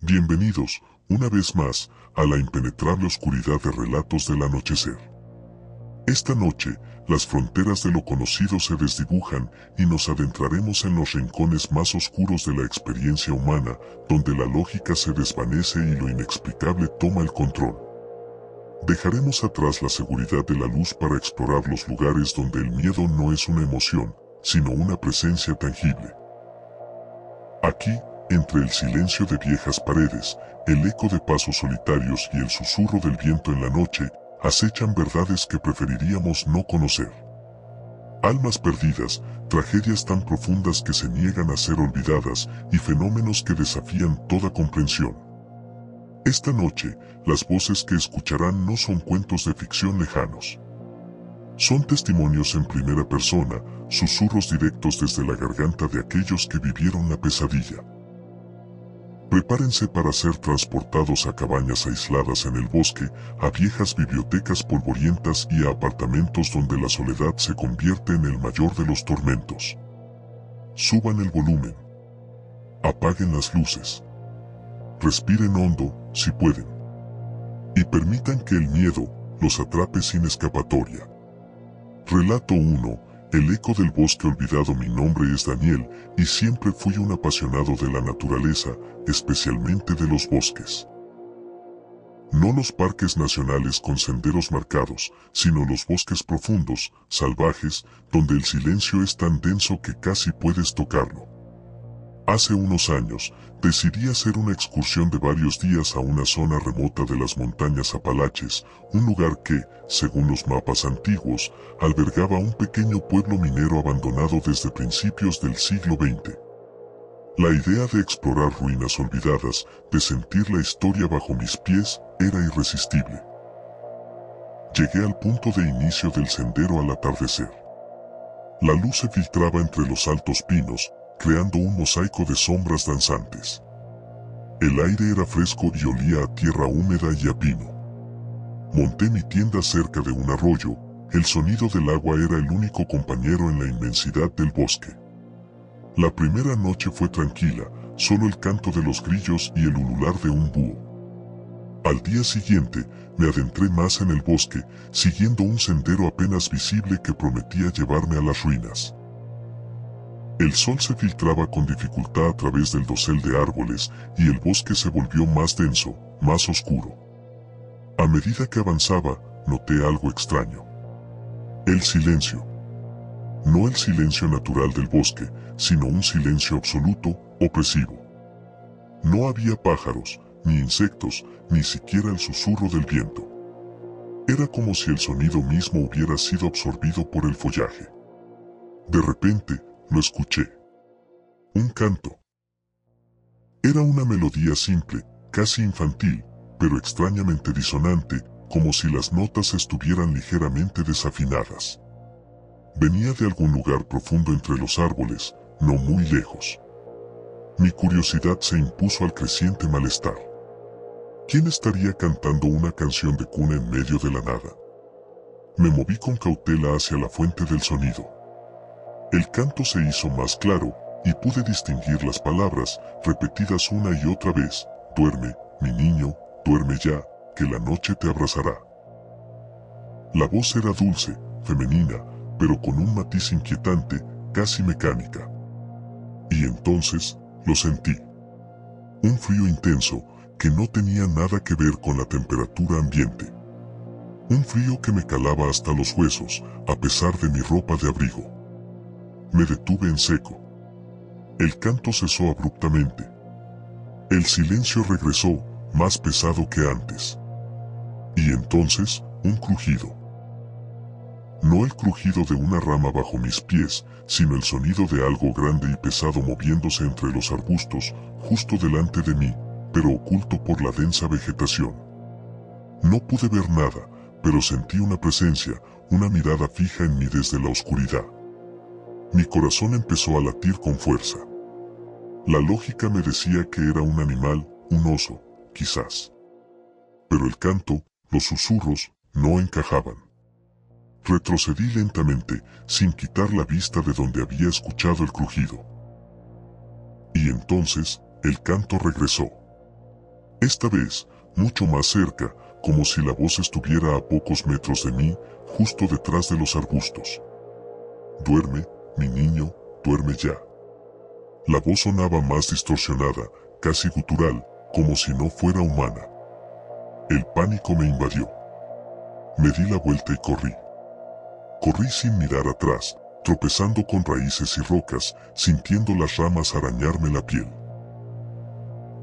Bienvenidos, una vez más, a la impenetrable oscuridad de Relatos del Anochecer. Esta noche, las fronteras de lo conocido se desdibujan y nos adentraremos en los rincones más oscuros de la experiencia humana, donde la lógica se desvanece y lo inexplicable toma el control. Dejaremos atrás la seguridad de la luz para explorar los lugares donde el miedo no es una emoción, sino una presencia tangible. Aquí, entre el silencio de viejas paredes, el eco de pasos solitarios y el susurro del viento en la noche, acechan verdades que preferiríamos no conocer. Almas perdidas, tragedias tan profundas que se niegan a ser olvidadas y fenómenos que desafían toda comprensión. Esta noche, las voces que escucharán no son cuentos de ficción lejanos. Son testimonios en primera persona, susurros directos desde la garganta de aquellos que vivieron la pesadilla. Prepárense para ser transportados a cabañas aisladas en el bosque, a viejas bibliotecas polvorientas y a apartamentos donde la soledad se convierte en el mayor de los tormentos. Suban el volumen. Apaguen las luces. Respiren hondo, si pueden. Y permitan que el miedo los atrape sin escapatoria. Relato 1. El eco del bosque olvidado. Mi nombre es Daniel, y siempre fui un apasionado de la naturaleza, especialmente de los bosques. No los parques nacionales con senderos marcados, sino los bosques profundos, salvajes, donde el silencio es tan denso que casi puedes tocarlo. Hace unos años, decidí hacer una excursión de varios días a una zona remota de las montañas Apalaches, un lugar que, según los mapas antiguos, albergaba un pequeño pueblo minero abandonado desde principios del siglo XX. La idea de explorar ruinas olvidadas, de sentir la historia bajo mis pies, era irresistible. Llegué al punto de inicio del sendero al atardecer. La luz se filtraba entre los altos pinos, creando un mosaico de sombras danzantes. El aire era fresco y olía a tierra húmeda y a pino. Monté mi tienda cerca de un arroyo, el sonido del agua era el único compañero en la inmensidad del bosque. La primera noche fue tranquila, solo el canto de los grillos y el ulular de un búho. Al día siguiente, me adentré más en el bosque, siguiendo un sendero apenas visible que prometía llevarme a las ruinas. El sol se filtraba con dificultad a través del dosel de árboles y el bosque se volvió más denso, más oscuro. A medida que avanzaba, noté algo extraño. El silencio. No el silencio natural del bosque, sino un silencio absoluto, opresivo. No había pájaros, ni insectos, ni siquiera el susurro del viento. Era como si el sonido mismo hubiera sido absorbido por el follaje. De repente, lo escuché. Un canto. Era una melodía simple, casi infantil, pero extrañamente disonante, como si las notas estuvieran ligeramente desafinadas. Venía de algún lugar profundo entre los árboles, no muy lejos. Mi curiosidad se impuso al creciente malestar. ¿Quién estaría cantando una canción de cuna en medio de la nada? Me moví con cautela hacia la fuente del sonido. El canto se hizo más claro, y pude distinguir las palabras, repetidas una y otra vez: duerme, mi niño, duerme ya, que la noche te abrazará. La voz era dulce, femenina, pero con un matiz inquietante, casi mecánica. Y entonces, lo sentí. Un frío intenso, que no tenía nada que ver con la temperatura ambiente. Un frío que me calaba hasta los huesos, a pesar de mi ropa de abrigo. Me detuve en seco. El canto cesó abruptamente. El silencio regresó, más pesado que antes. Y entonces, un crujido. No el crujido de una rama bajo mis pies, sino el sonido de algo grande y pesado moviéndose entre los arbustos, justo delante de mí, pero oculto por la densa vegetación. No pude ver nada, pero sentí una presencia, una mirada fija en mí desde la oscuridad. Mi corazón empezó a latir con fuerza. La lógica me decía que era un animal, un oso, quizás. Pero el canto, los susurros, no encajaban. Retrocedí lentamente, sin quitar la vista de donde había escuchado el crujido. Y entonces, el canto regresó. Esta vez, mucho más cerca, como si la voz estuviera a pocos metros de mí, justo detrás de los arbustos. Duerme, mi niño, duerme ya. La voz sonaba más distorsionada, casi gutural, como si no fuera humana. El pánico me invadió. Me di la vuelta y corrí. Corrí sin mirar atrás, tropezando con raíces y rocas, sintiendo las ramas arañarme la piel.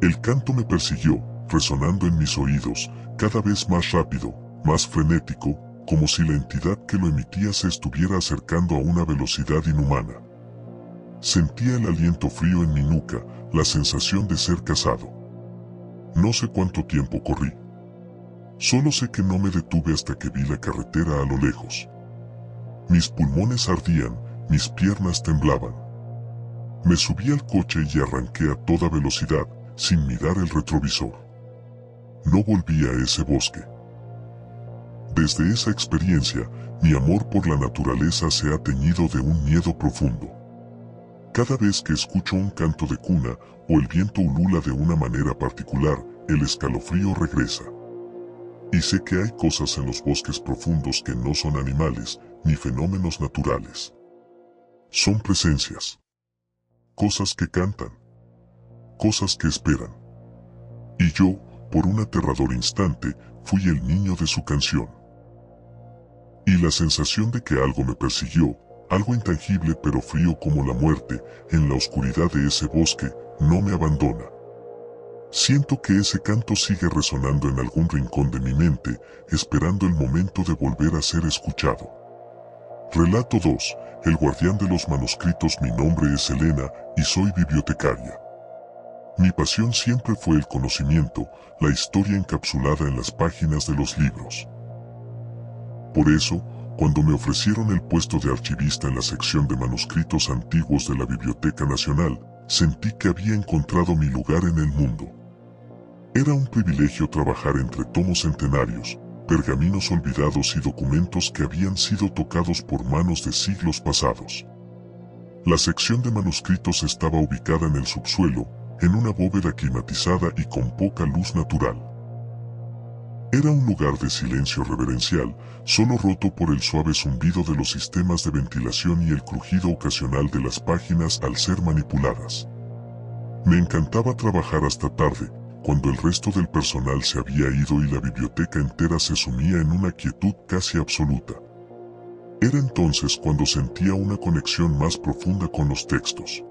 El canto me persiguió, resonando en mis oídos, cada vez más rápido, más frenético, como si la entidad que lo emitía se estuviera acercando a una velocidad inhumana. Sentía el aliento frío en mi nuca, la sensación de ser cazado. No sé cuánto tiempo corrí. Solo sé que no me detuve hasta que vi la carretera a lo lejos. Mis pulmones ardían, mis piernas temblaban. Me subí al coche y arranqué a toda velocidad, sin mirar el retrovisor. No volví a ese bosque. Desde esa experiencia, mi amor por la naturaleza se ha teñido de un miedo profundo. Cada vez que escucho un canto de cuna o el viento ulula de una manera particular, el escalofrío regresa. Y sé que hay cosas en los bosques profundos que no son animales ni fenómenos naturales. Son presencias. Cosas que cantan. Cosas que esperan. Y yo, por un aterrador instante, fui el niño de su canción. Y la sensación de que algo me persiguió, algo intangible pero frío como la muerte, en la oscuridad de ese bosque, no me abandona. Siento que ese canto sigue resonando en algún rincón de mi mente, esperando el momento de volver a ser escuchado. Relato 2. El guardián de los manuscritos. Mi nombre es Elena, y soy bibliotecaria. Mi pasión siempre fue el conocimiento, la historia encapsulada en las páginas de los libros. Por eso, cuando me ofrecieron el puesto de archivista en la sección de manuscritos antiguos de la Biblioteca Nacional, sentí que había encontrado mi lugar en el mundo. Era un privilegio trabajar entre tomos centenarios, pergaminos olvidados y documentos que habían sido tocados por manos de siglos pasados. La sección de manuscritos estaba ubicada en el subsuelo, en una bóveda climatizada y con poca luz natural. Era un lugar de silencio reverencial, solo roto por el suave zumbido de los sistemas de ventilación y el crujido ocasional de las páginas al ser manipuladas. Me encantaba trabajar hasta tarde, cuando el resto del personal se había ido y la biblioteca entera se sumía en una quietud casi absoluta. Era entonces cuando sentía una conexión más profunda con los textos.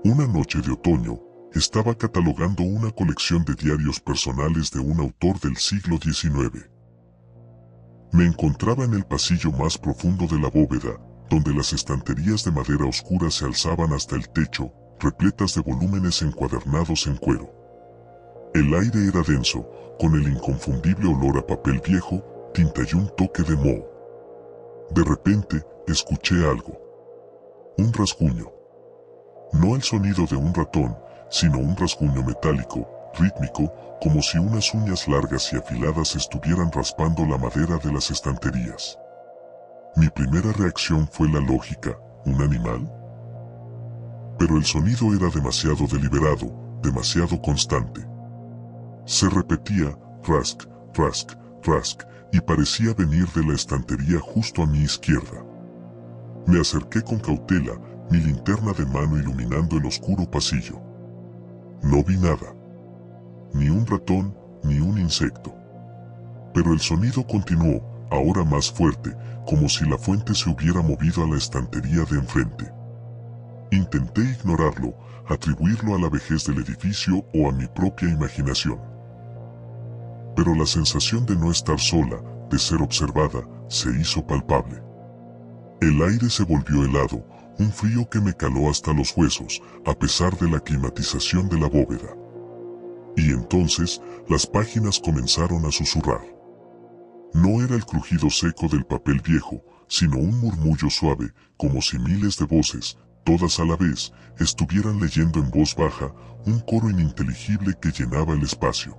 Una noche de otoño, estaba catalogando una colección de diarios personales de un autor del siglo XIX. Me encontraba en el pasillo más profundo de la bóveda, donde las estanterías de madera oscura se alzaban hasta el techo, repletas de volúmenes encuadernados en cuero. El aire era denso, con el inconfundible olor a papel viejo, tinta y un toque de moho. De repente, escuché algo. Un rasguño. No el sonido de un ratón, sino un rasguño metálico, rítmico, como si unas uñas largas y afiladas estuvieran raspando la madera de las estanterías. Mi primera reacción fue la lógica: ¿un animal? Pero el sonido era demasiado deliberado, demasiado constante. Se repetía, rask, rask, rask, y parecía venir de la estantería justo a mi izquierda. Me acerqué con cautela, mi linterna de mano iluminando el oscuro pasillo. No vi nada. Ni un ratón, ni un insecto. Pero el sonido continuó, ahora más fuerte, como si la fuente se hubiera movido a la estantería de enfrente. Intenté ignorarlo, atribuirlo a la vejez del edificio o a mi propia imaginación. Pero la sensación de no estar sola, de ser observada, se hizo palpable. El aire se volvió helado, un frío que me caló hasta los huesos, a pesar de la climatización de la bóveda. Y entonces, las páginas comenzaron a susurrar. No era el crujido seco del papel viejo, sino un murmullo suave, como si miles de voces, todas a la vez, estuvieran leyendo en voz baja, un coro ininteligible que llenaba el espacio.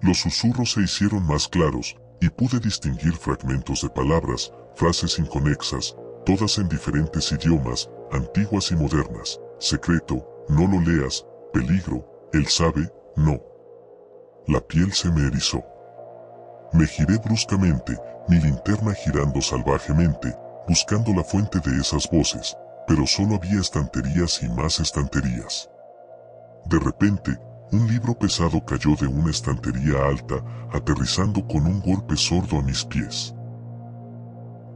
Los susurros se hicieron más claros, y pude distinguir fragmentos de palabras, frases inconexas, todas en diferentes idiomas, antiguas y modernas: secreto, no lo leas; peligro, él sabe, no. La piel se me erizó. Me giré bruscamente, mi linterna girando salvajemente, buscando la fuente de esas voces, pero solo había estanterías y más estanterías. De repente, un libro pesado cayó de una estantería alta, aterrizando con un golpe sordo a mis pies.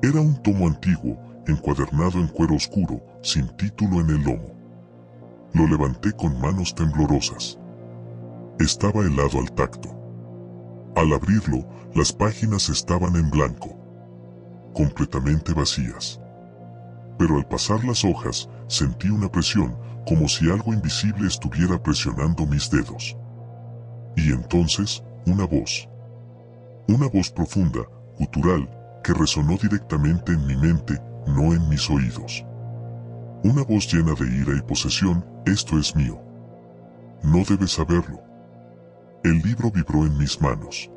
Era un tomo antiguo, encuadernado en cuero oscuro, sin título en el lomo. Lo levanté con manos temblorosas. Estaba helado al tacto. Al abrirlo, las páginas estaban en blanco, completamente vacías. Pero al pasar las hojas, sentí una presión, como si algo invisible estuviera presionando mis dedos. Y entonces, una voz. Una voz profunda, gutural, que resonó directamente en mi mente, no en mis oídos. Una voz llena de ira y posesión: esto es mío. No debes saberlo. El libro vibró en mis manos.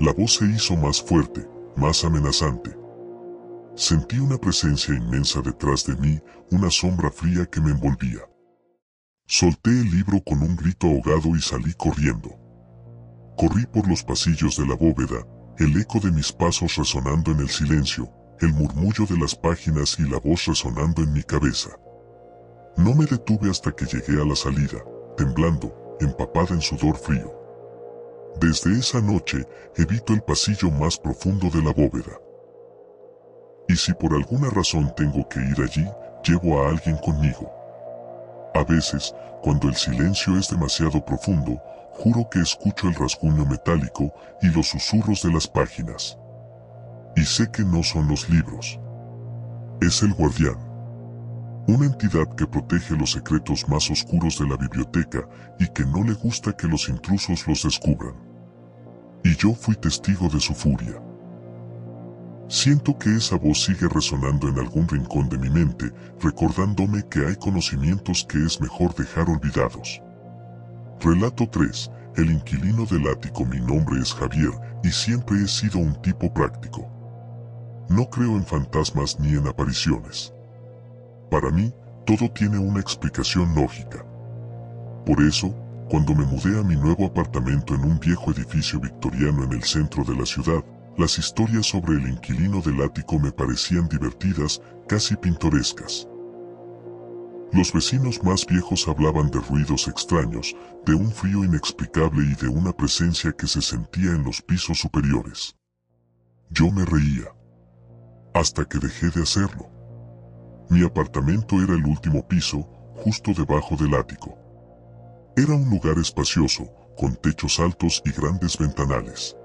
La voz se hizo más fuerte, más amenazante. Sentí una presencia inmensa detrás de mí, una sombra fría que me envolvía. Solté el libro con un grito ahogado y salí corriendo. Corrí por los pasillos de la bóveda, el eco de mis pasos resonando en el silencio, el murmullo de las páginas y la voz resonando en mi cabeza. No me detuve hasta que llegué a la salida, temblando, empapada en sudor frío. Desde esa noche, evito el pasillo más profundo de la bóveda. Y si por alguna razón tengo que ir allí, llevo a alguien conmigo. A veces, cuando el silencio es demasiado profundo, juro que escucho el rasguño metálico y los susurros de las páginas. Y sé que no son los libros. Es el guardián. Una entidad que protege los secretos más oscuros de la biblioteca y que no le gusta que los intrusos los descubran. Y yo fui testigo de su furia. Siento que esa voz sigue resonando en algún rincón de mi mente, recordándome que hay conocimientos que es mejor dejar olvidados. Relato 3. El inquilino del ático. Mi nombre es Javier, y siempre he sido un tipo práctico. No creo en fantasmas ni en apariciones. Para mí, todo tiene una explicación lógica. Por eso, cuando me mudé a mi nuevo apartamento en un viejo edificio victoriano en el centro de la ciudad, las historias sobre el inquilino del ático me parecían divertidas, casi pintorescas. Los vecinos más viejos hablaban de ruidos extraños, de un frío inexplicable y de una presencia que se sentía en los pisos superiores. Yo me reía. Hasta que dejé de hacerlo. Mi apartamento era el último piso, justo debajo del ático. Era un lugar espacioso, con techos altos y grandes ventanales.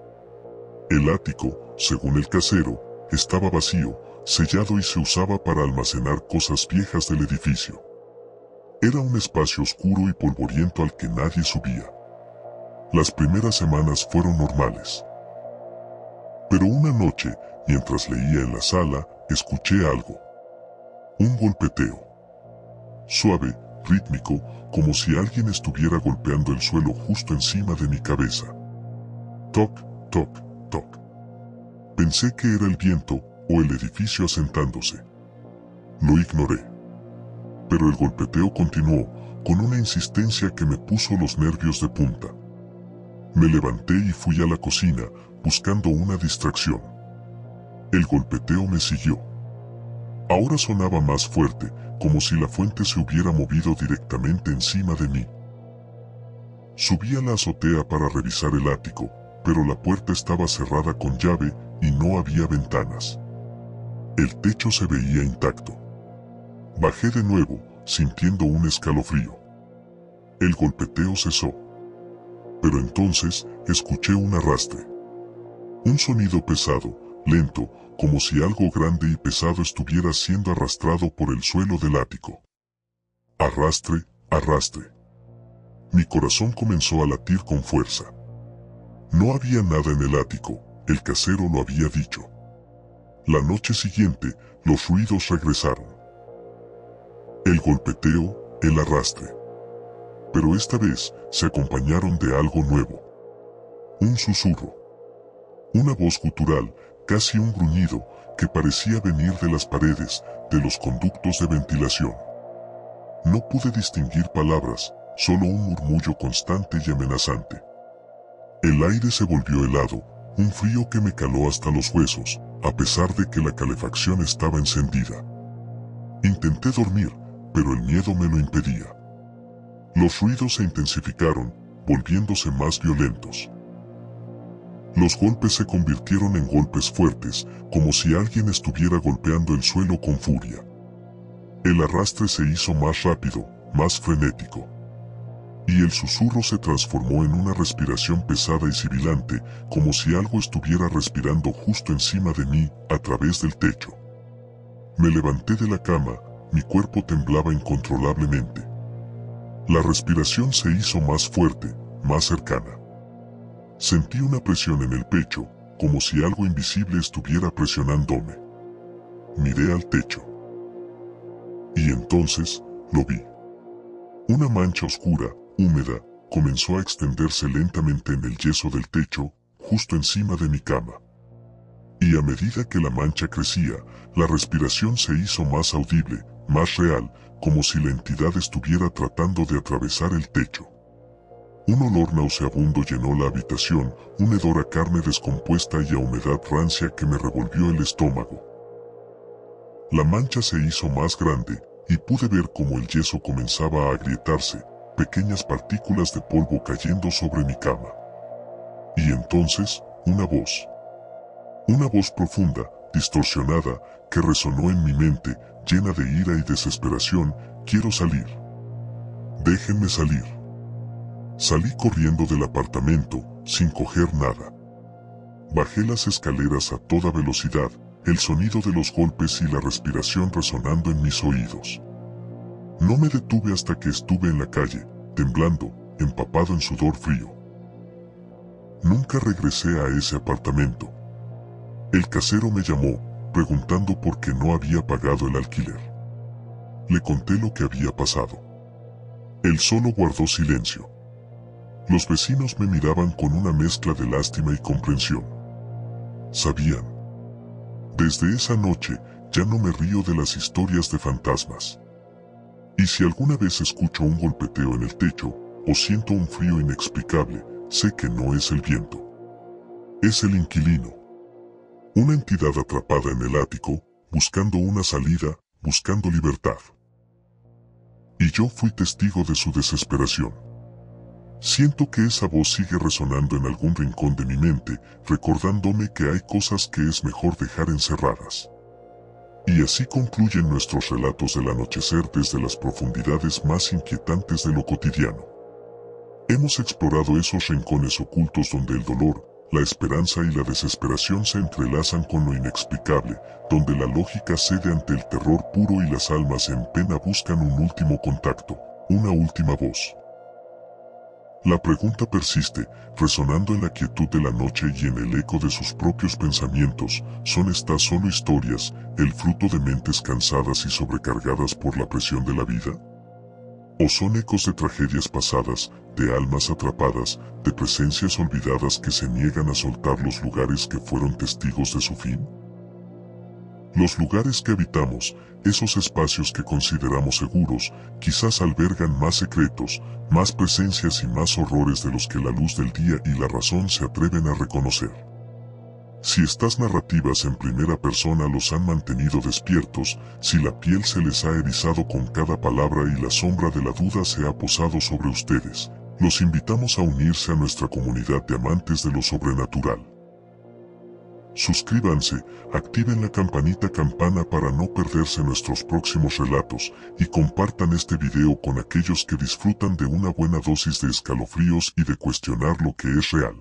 El ático, según el casero, estaba vacío, sellado y se usaba para almacenar cosas viejas del edificio. Era un espacio oscuro y polvoriento al que nadie subía. Las primeras semanas fueron normales. Pero una noche, mientras leía en la sala, escuché algo. Un golpeteo. Suave, rítmico, como si alguien estuviera golpeando el suelo justo encima de mi cabeza. Toc, toc, toc. Pensé que era el viento o el edificio asentándose. Lo ignoré. Pero el golpeteo continuó, con una insistencia que me puso los nervios de punta. Me levanté y fui a la cocina, buscando una distracción. El golpeteo me siguió. Ahora sonaba más fuerte, como si la fuente se hubiera movido directamente encima de mí. Subí a la azotea para revisar el ático, pero la puerta estaba cerrada con llave y no había ventanas. El techo se veía intacto. Bajé de nuevo, sintiendo un escalofrío. El golpeteo cesó. Pero entonces, escuché un arrastre. Un sonido pesado, lento, como si algo grande y pesado estuviera siendo arrastrado por el suelo del ático. Arrastre, arrastre. Mi corazón comenzó a latir con fuerza. No había nada en el ático, el casero lo había dicho. La noche siguiente, los ruidos regresaron. El golpeteo, el arrastre. Pero esta vez, se acompañaron de algo nuevo. Un susurro. Una voz gutural, casi un gruñido, que parecía venir de las paredes, de los conductos de ventilación. No pude distinguir palabras, solo un murmullo constante y amenazante. El aire se volvió helado, un frío que me caló hasta los huesos, a pesar de que la calefacción estaba encendida. Intenté dormir, pero el miedo me lo impedía. Los ruidos se intensificaron, volviéndose más violentos. Los golpes se convirtieron en golpes fuertes, como si alguien estuviera golpeando el suelo con furia. El arrastre se hizo más rápido, más frenético. Y el susurro se transformó en una respiración pesada y sibilante, como si algo estuviera respirando justo encima de mí, a través del techo. Me levanté de la cama, mi cuerpo temblaba incontrolablemente. La respiración se hizo más fuerte, más cercana. Sentí una presión en el pecho, como si algo invisible estuviera presionándome. Miré al techo. Y entonces, lo vi. Una mancha oscura, húmeda, comenzó a extenderse lentamente en el yeso del techo, justo encima de mi cama. Y a medida que la mancha crecía, la respiración se hizo más audible, más real, como si la entidad estuviera tratando de atravesar el techo. Un olor nauseabundo llenó la habitación, un hedor a carne descompuesta y a humedad rancia que me revolvió el estómago. La mancha se hizo más grande, y pude ver cómo el yeso comenzaba a agrietarse, pequeñas partículas de polvo cayendo sobre mi cama. Y entonces, una voz profunda, distorsionada, que resonó en mi mente, llena de ira y desesperación: quiero salir. Déjenme salir. Salí corriendo del apartamento, sin coger nada. Bajé las escaleras a toda velocidad, el sonido de los golpes y la respiración resonando en mis oídos. No me detuve hasta que estuve en la calle, temblando, empapado en sudor frío. Nunca regresé a ese apartamento. El casero me llamó, preguntando por qué no había pagado el alquiler. Le conté lo que había pasado. Él solo guardó silencio. Los vecinos me miraban con una mezcla de lástima y comprensión. Sabían. Desde esa noche, ya no me río de las historias de fantasmas. Y si alguna vez escucho un golpeteo en el techo, o siento un frío inexplicable, sé que no es el viento. Es el inquilino. Una entidad atrapada en el ático, buscando una salida, buscando libertad. Y yo fui testigo de su desesperación. Siento que esa voz sigue resonando en algún rincón de mi mente, recordándome que hay cosas que es mejor dejar encerradas. Y así concluyen nuestros relatos del anochecer desde las profundidades más inquietantes de lo cotidiano. Hemos explorado esos rincones ocultos donde el dolor, la esperanza y la desesperación se entrelazan con lo inexplicable, donde la lógica cede ante el terror puro y las almas en pena buscan un último contacto, una última voz. La pregunta persiste, resonando en la quietud de la noche y en el eco de sus propios pensamientos: ¿son estas solo historias, el fruto de mentes cansadas y sobrecargadas por la presión de la vida? ¿O son ecos de tragedias pasadas, de almas atrapadas, de presencias olvidadas que se niegan a soltar los lugares que fueron testigos de su fin? Los lugares que habitamos, esos espacios que consideramos seguros, quizás albergan más secretos, más presencias y más horrores de los que la luz del día y la razón se atreven a reconocer. Si estas narrativas en primera persona los han mantenido despiertos, si la piel se les ha erizado con cada palabra y la sombra de la duda se ha posado sobre ustedes, los invitamos a unirse a nuestra comunidad de amantes de lo sobrenatural. Suscríbanse, activen la campana para no perderse nuestros próximos relatos, y compartan este video con aquellos que disfrutan de una buena dosis de escalofríos y de cuestionar lo que es real.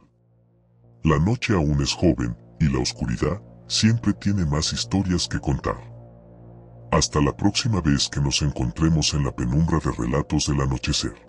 La noche aún es joven, y la oscuridad siempre tiene más historias que contar. Hasta la próxima vez que nos encontremos en la penumbra de relatos del anochecer.